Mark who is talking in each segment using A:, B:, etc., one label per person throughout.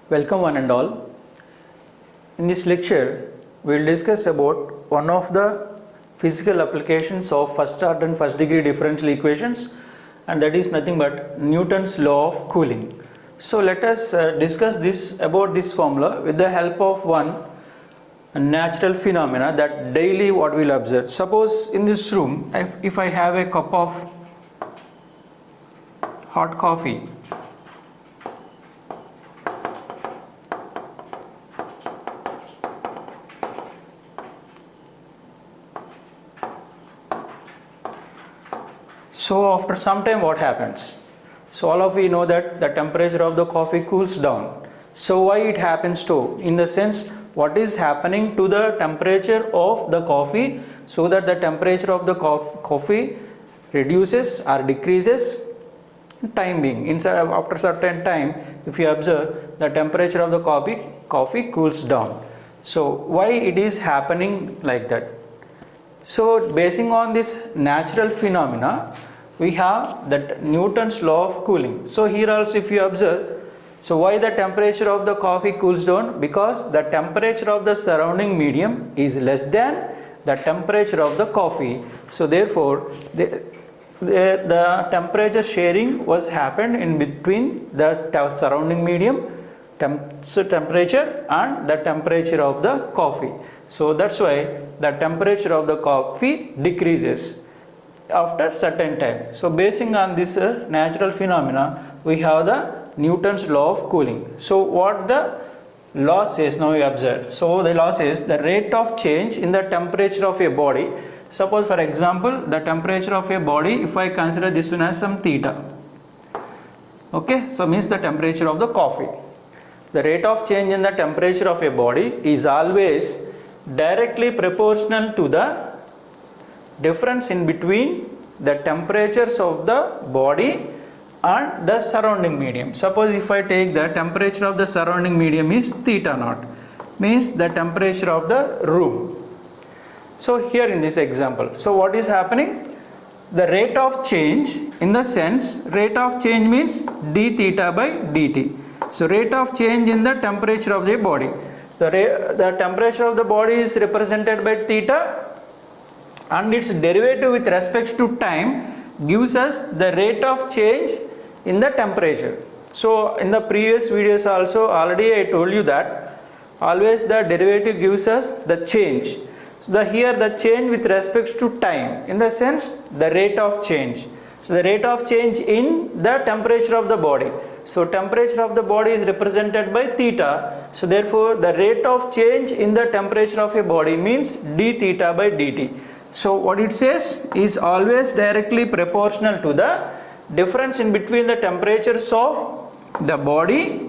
A: Welcome one and all. In this lecture, we will discuss about one of the physical applications of first order and first degree differential equations, and that is nothing but Newton's law of cooling. So let us discuss about this formula with the help of one natural phenomena that daily what we will observe. Suppose in this room, if I have a cup of hot coffee, so after some time what happens? So all of you know that the temperature of the coffee cools down. So why it happens to? In the sense, what is happening to the temperature of the coffee so that the temperature of the coffee reduces or decreases? Time being, after certain time, if you observe, the temperature of the coffee cools down. So why it is happening like that? So basing on this natural phenomena, we have that Newton's law of cooling. So here also if you observe, so why the temperature of the coffee cools down? Because the temperature of the surrounding medium is less than the temperature of the coffee. So therefore the temperature sharing was happened in between the surrounding medium temperature and the temperature of the coffee. So that's why the temperature of the coffee decreases after certain time. So basing on this natural phenomena, we have the Newton's law of cooling. So what the law says, now we observe. So the law says the rate of change in the temperature of a body. Suppose for example, the temperature of a body, if I consider this one as some theta, okay, so means the temperature of the coffee. The rate of change in the temperature of a body is always directly proportional to the difference in between the temperatures of the body and the surrounding medium. Suppose if I take the temperature of the surrounding medium is theta naught, means the temperature of the room. So here in this example, so what is happening? The rate of change, in the sense, rate of change means d theta by dt. So rate of change in the temperature of the body. The temperature of the body is represented by theta, and its derivative with respect to time gives us the rate of change in the temperature. So in the previous videos also already I told you that always the derivative gives us the change. So here the change with respect to time, in the sense the rate of change. So the rate of change in the temperature of the body. So temperature of the body is represented by theta. So therefore the rate of change in the temperature of a body means d theta by dt. So what it says is always directly proportional to the difference in between the temperatures of the body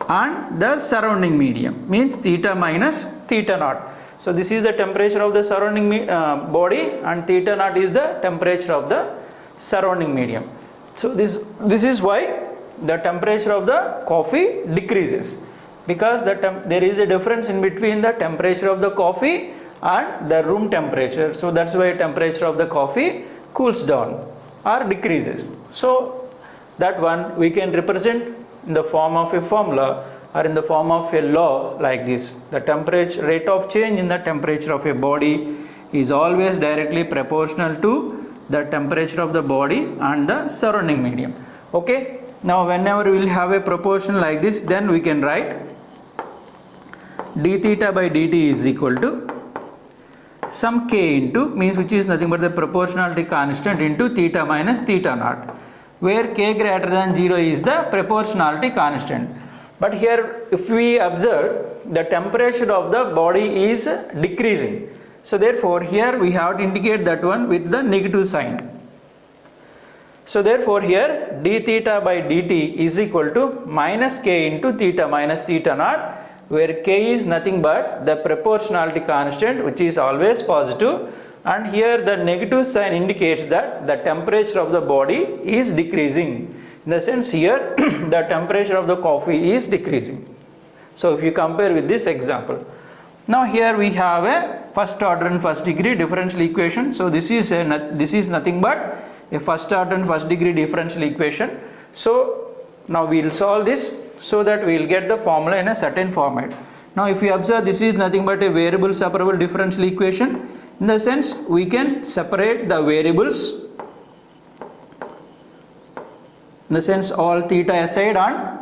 A: and the surrounding medium, means theta minus theta naught. So this is the temperature of the surrounding body, and theta naught is the temperature of the surrounding medium. So this is why the temperature of the coffee decreases, because there is a difference in between the temperature of the coffee and the room temperature. So that's why temperature of the coffee cools down or decreases. So that one we can represent in the form of a formula or in the form of a law like this. The temperature rate of change in the temperature of a body is always directly proportional to the temperature of the body and the surrounding medium. Okay, now whenever we will have a proportion like this, then we can write d theta by dt is equal to some k into, means which is nothing but the proportionality constant, into theta minus theta naught, where k greater than 0 is the proportionality constant. But here if we observe, the temperature of the body is decreasing. So therefore here we have to indicate that one with the negative sign. So therefore here d theta by dt is equal to minus k into theta minus theta naught, where k is nothing but the proportionality constant, which is always positive, and here the negative sign indicates that the temperature of the body is decreasing. In the sense here the temperature of the coffee is decreasing. So if you compare with this example, now here we have a first order and first degree differential equation. So this is nothing but a first order and first degree differential equation. So now we will solve this. so that we will get the formula in a certain format. Now if you observe, this is nothing but a variable separable differential equation. In the sense, we can separate the variables, in the sense all theta aside and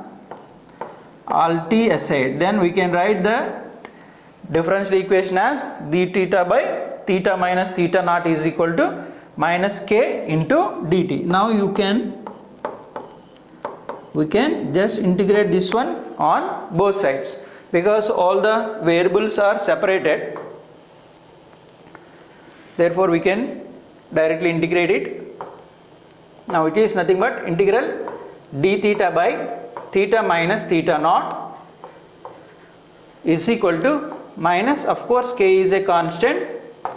A: all t aside, then we can write the differential equation as d theta by theta minus theta naught is equal to minus k into dt. Now we can just integrate this one on both sides, because all the variables are separated, therefore we can directly integrate it. Now it is nothing but integral d theta by theta minus theta naught is equal to minus, of course k is a constant,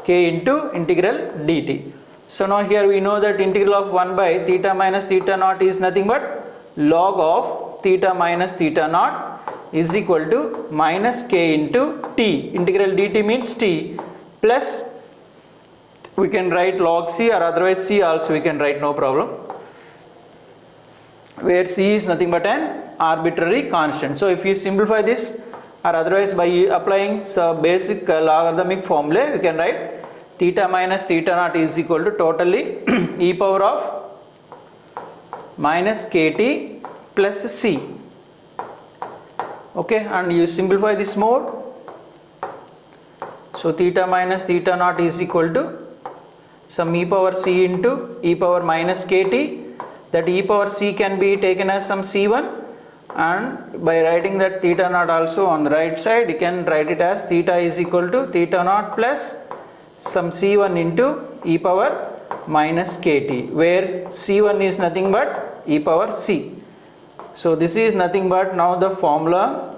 A: k into integral dt. So now here we know that integral of 1 by theta minus theta naught is nothing but log of theta minus theta naught is equal to minus k into t. Integral dt means t, plus we can write log c, or otherwise c also we can write, no problem, where c is nothing but an arbitrary constant. So if you simplify this, or otherwise by applying some basic logarithmic formula, we can write theta minus theta naught is equal to totally e power of minus kt plus c. Okay, and you simplify this more, so theta minus theta naught is equal to some e power c into e power minus kt. That e power c can be taken as some c1, and by writing that theta naught also on the right side, you can write it as theta is equal to theta naught plus some c1 into e power minus kt, where c1 is nothing but e power c. So this is nothing but now the formula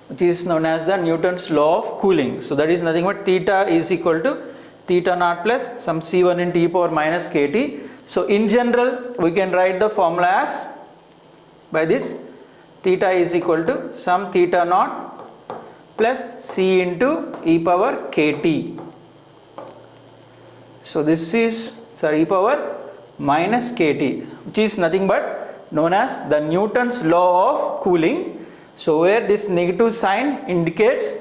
A: which is known as the Newton's law of cooling. So that is nothing but theta is equal to theta naught plus some c1 into e power minus kt. So in general we can write the formula as by this, theta is equal to some theta naught plus c into e power kt. So this is e power minus kt, which is nothing but known as the Newton's law of cooling. So where this negative sign indicates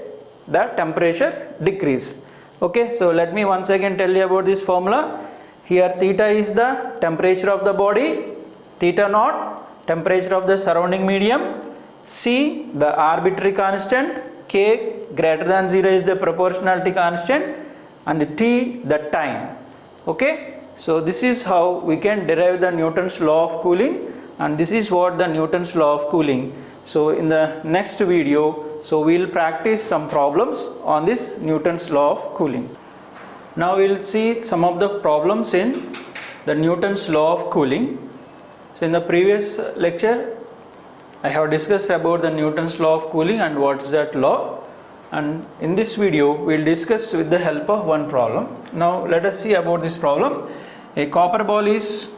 A: the temperature decrease. Okay, so let me once again tell you about this formula. Here theta is the temperature of the body, theta naught temperature of the surrounding medium, c the arbitrary constant, k greater than 0 is the proportionality constant, and t the time. Okay, so this is how we can derive the Newton's law of cooling, and this is what the Newton's law of cooling. So in the next video, so we will practice some problems on this Newton's law of cooling. Now we will see some of the problems in the Newton's law of cooling. So in the previous lecture I have discussed about the Newton's law of cooling and what is that law, and in this video we will discuss with the help of one problem. Now let us see about this problem. A copper ball is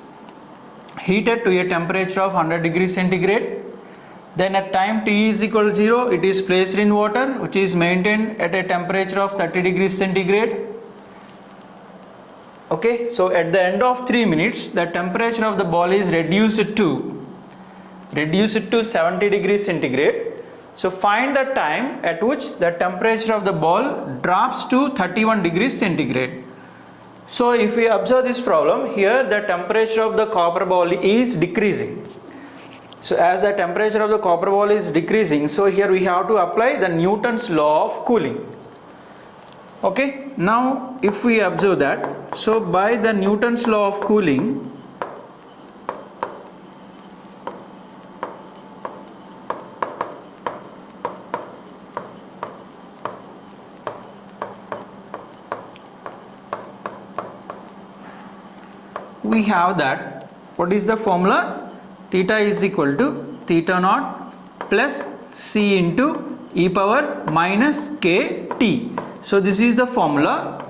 A: heated to a temperature of 100 degrees centigrade. Then at time t is equal to 0, it is placed in water which is maintained at a temperature of 30 degrees centigrade. Okay, so at the end of 3 minutes the temperature of the ball is reduced to 70 degrees centigrade. So find the time at which the temperature of the ball drops to 31 degrees centigrade. So if we observe this problem, here the temperature of the copper ball is decreasing. So as the temperature of the copper ball is decreasing, so here we have to apply the Newton's law of cooling. Okay, now if we observe that, so by the Newton's law of cooling, we have that, what is the formula? Theta is equal to theta naught plus c into e power minus kt. So this is the formula.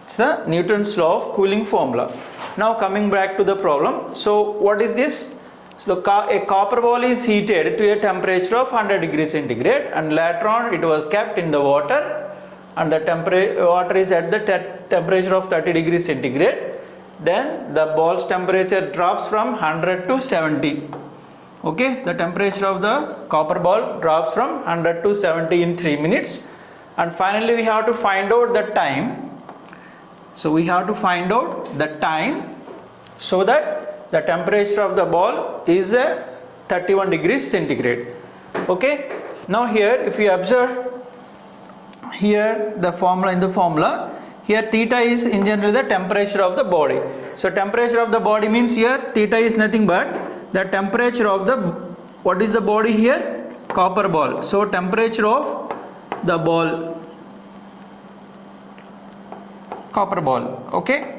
A: It's the Newton's law of cooling formula. Now coming back to the problem. So what is this? So a copper ball is heated to a temperature of 100 degrees centigrade, and later on it was kept in the water, and the water is at the temperature of 30 degrees centigrade. then the ball's temperature drops from 100 to 70. Okay, the temperature of the copper ball drops from 100 to 70 in 3 minutes. And finally we have to find out the time. So we have to find out the time so that the temperature of the ball is 31 degrees centigrade. Okay, now here if you observe here the formula, in the formula here theta is in general the temperature of the body. So temperature of the body means here theta is nothing but the temperature of the, what is the body here? Copper ball. So temperature of the ball, copper ball. Okay,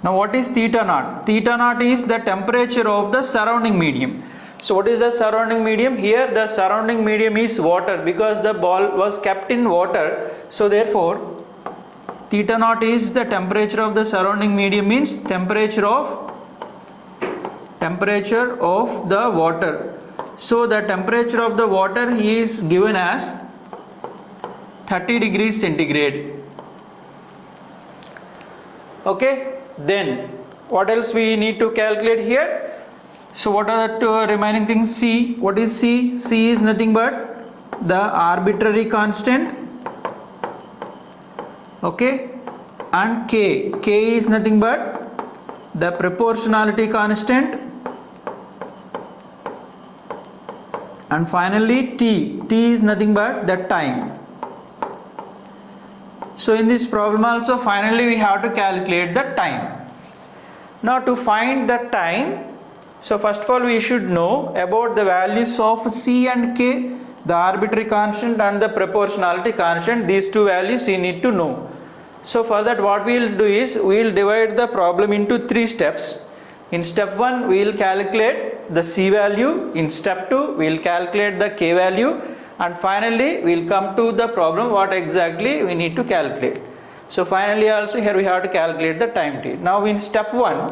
A: now what is theta naught? Theta naught is the temperature of the surrounding medium. So what is the surrounding medium? Here the surrounding medium is water, because the ball was kept in water. So therefore theta naught is the temperature of the surrounding medium, means temperature of the water. So the temperature of the water is given as 30 degrees centigrade. Okay, then what else we need to calculate here? So what are the two remaining things? C. What is C? C is nothing but the arbitrary constant. Okay, and K. K is nothing but the proportionality constant. And finally T. T is nothing but the time. So in this problem also finally we have to calculate the time. Now to find the time, so first of all we should know about the values of C and K, the arbitrary constant and the proportionality constant. These two values you need to know. So for that what we will do is we will divide the problem into 3 steps. In step 1 we will calculate the C value, in step 2 we will calculate the K value, and finally we will come to the problem what exactly we need to calculate. So finally also here we have to calculate the time t. Now in step 1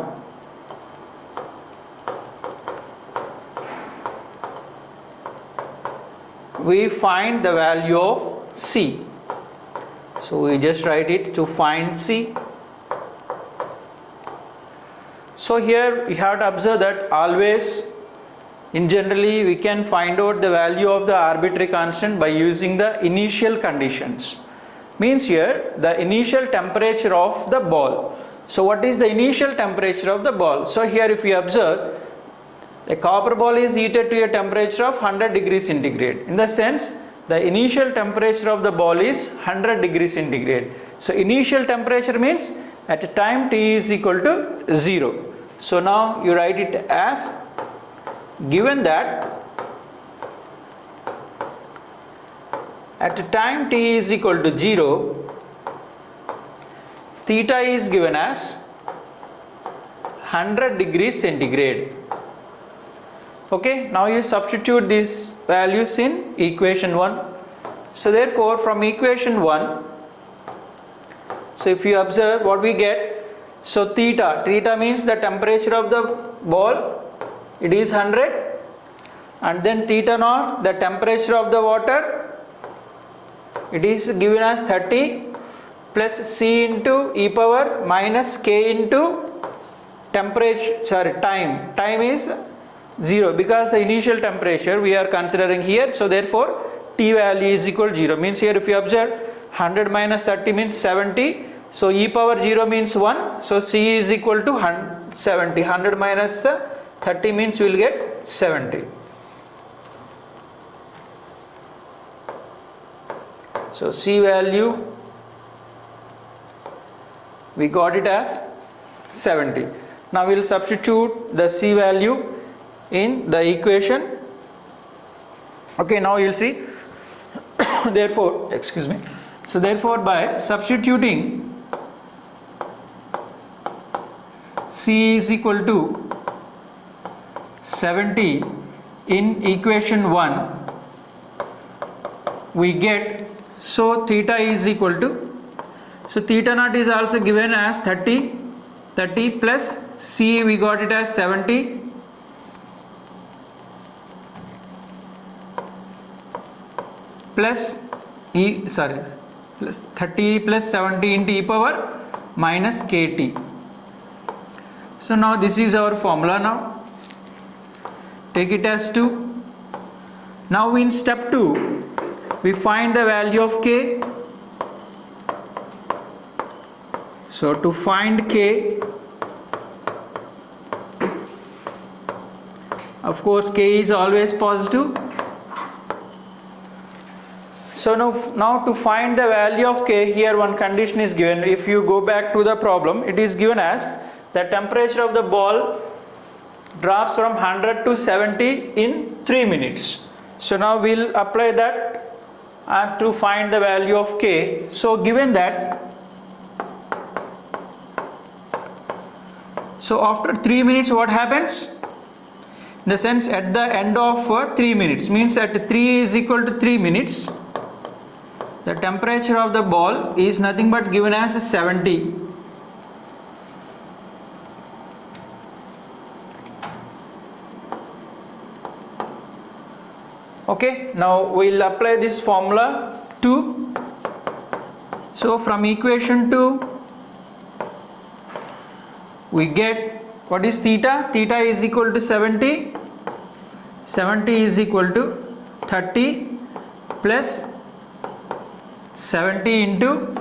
A: we find the value of C. So we just write it to find C. So here we have to observe that always in generally we can find out the value of the arbitrary constant by using the initial conditions. Means here the initial temperature of the ball. So what is the initial temperature of the ball? So here if you observe, a copper ball is heated to a temperature of 100 degrees centigrade. In the sense the initial temperature of the ball is 100 degrees centigrade. So initial temperature means at a time t is equal to 0. So now you write it as, given that at a time t is equal to 0, theta is given as 100 degrees centigrade. Okay, now you substitute these values in equation 1. So therefore from equation 1, so if you observe what we get, so theta means the temperature of the ball, it is 100, and then theta naught, the temperature of the water, it is given as 30, plus C into e power minus K into time is 0, because the initial temperature we are considering here. So therefore T value is equal to 0, means here if you observe 100 minus 30 means 70, so e power 0 means 1, so C is equal to 70. 100 minus 30 means we will get 70. So C value we got it as 70. Now we will substitute the C value in the equation. Okay, now you will see therefore, excuse me, so therefore by substituting C is equal to 70 in equation 1, we get, so theta is equal to, so theta naught is also given as 30 plus C we got it as 70 plus plus 30 plus 70 into e power minus kt. So now this is our formula now. Take it as 2. Now in step 2, we find the value of K. So to find K, of course K is always positive. So now to find the value of K, here one condition is given. If you go back to the problem, it is given as the temperature of the ball drops from 100 to 70 in 3 minutes. So now we'll apply that to find the value of K. So given that, so after 3 minutes what happens? In the sense at the end of 3 minutes, means at 3 is equal to 3 minutes, the temperature of the ball is nothing but given as 70. Okay, now we'll apply this formula 2. So from equation 2, we get what is theta? Theta is equal to 70. 70 is equal to 30 plus 70 into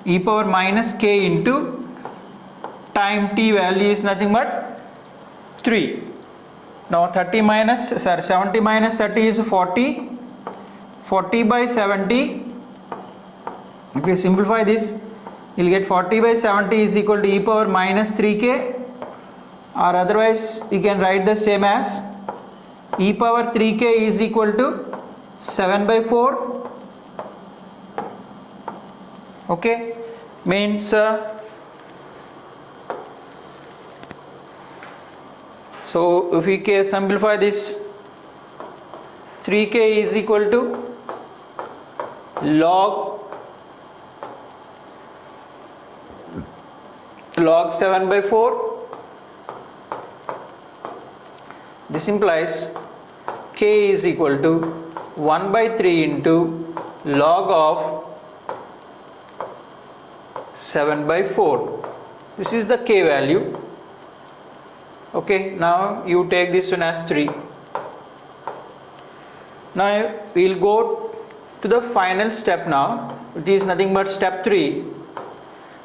A: e power minus k into time t value is nothing but 3. Now 70 minus 30 is 40. 40 by 70. If you simplify this, you will get 40 by 70 is equal to e power minus 3k, or otherwise you can write the same as e power 3k is equal to 7 by 4. Okay, means so if we can simplify this, 3k is equal to log 7 by 4. This implies k is equal to 1 by 3 into log of 7 by 4. This is the k value. Okay, now you take this one as 3. Now we will go to the final step now. It is nothing but step 3.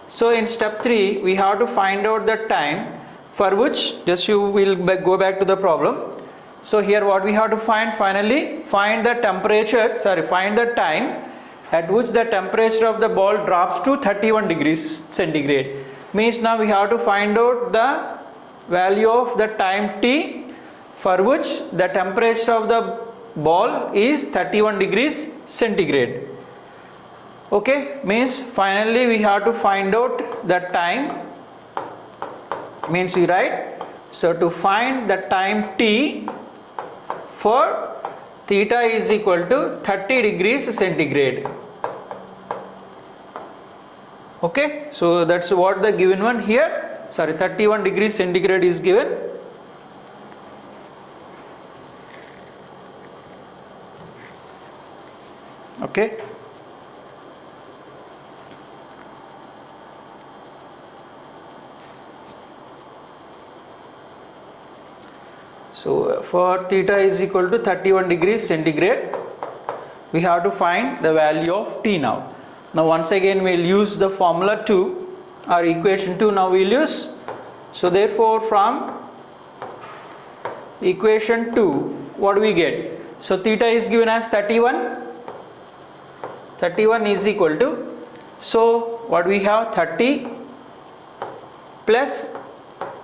A: So in step 3, we have to find out the time for which, just you will go back to the problem. So here what we have to find, finally find the temperature, find the time at which the temperature of the ball drops to 31 degrees centigrade. Means now we have to find out the value of the time t for which the temperature of the ball is 31 degrees centigrade. Okay, means finally we have to find out the time, means we write, so to find the time t for theta is equal to 30 degrees centigrade. Okay, so that's what the given one here, 31 degrees centigrade is given. Okay. So for theta is equal to 31 degrees centigrade, we have to find the value of t now. Now once again we will use the formula 2 or equation 2 now we will use. So therefore from equation 2 what do we get? So theta is given as 31. 31 is equal to, so what we have, 30 plus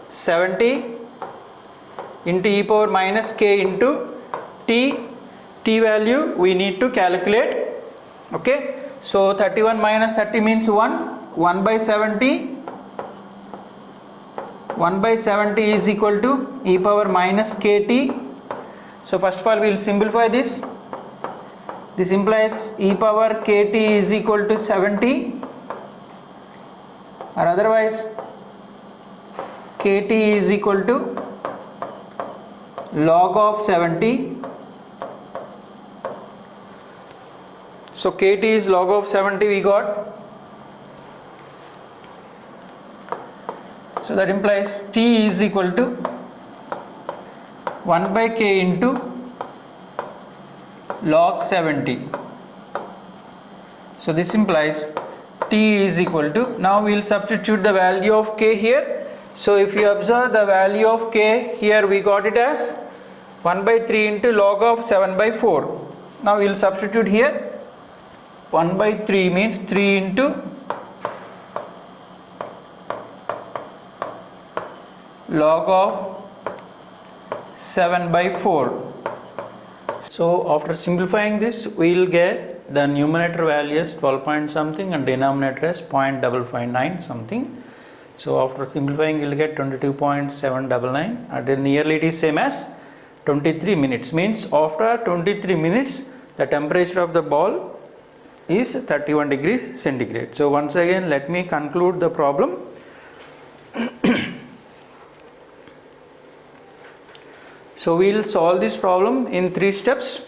A: 70 into e power minus k into t value we need to calculate. Okay, so 31 minus 30 means 1 by 70. 1 by 70 is equal to e power minus kt. So first of all we will simplify this. This implies e power kt is equal to 70, or otherwise kt is equal to log of 70. So kt is log of 70 we got. So that implies T is equal to 1 by K into log 70. So this implies T is equal to, now we will substitute the value of K here. So if you observe the value of K here, we got it as 1 by 3 into log of 7 by 4. Now we will substitute here. 1 by 3 means 3 into log of 7 by 4. So after simplifying this, we will get the numerator value as 12 point something and denominator as 0.559 something. So after simplifying, you will get 22.799 and then nearly it is same as 23 minutes. Means after 23 minutes, the temperature of the ball is 31 degrees centigrade. So once again, let me conclude the problem. So we will solve this problem in 3 steps.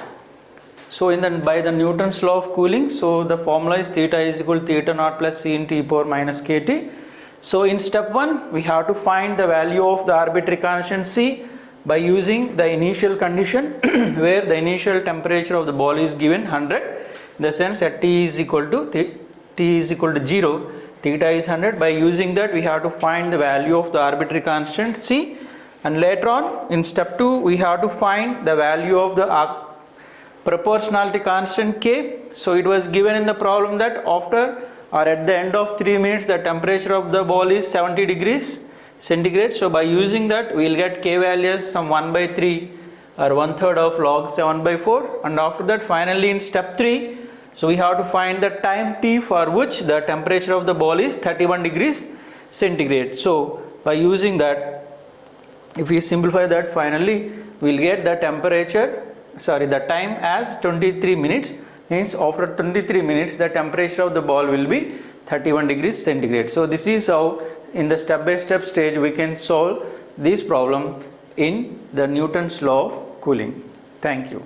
A: So by the Newton's law of cooling, so the formula is theta is equal to theta naught plus C into e power minus kT. So in step 1, we have to find the value of the arbitrary constant C by using the initial condition where the initial temperature of the ball is given 100. In the sense that T is equal to 0, theta is 100. By using that, we have to find the value of the arbitrary constant C. And later on in step 2, we have to find the value of the proportionality constant K. So it was given in the problem that after or at the end of 3 minutes, the temperature of the ball is 70 degrees centigrade. So by using that, we will get K values some 1 by 3 or 1/3 of log 7 by 4. And after that, finally in step 3, so we have to find the time T for which the temperature of the ball is 31 degrees centigrade. So by using that, if we simplify that, finally we will get the the time as 23 minutes. Means after 23 minutes, the temperature of the ball will be 31 degrees centigrade. So this is how in the step-by-step stage we can solve this problem in the Newton's law of cooling. Thank you.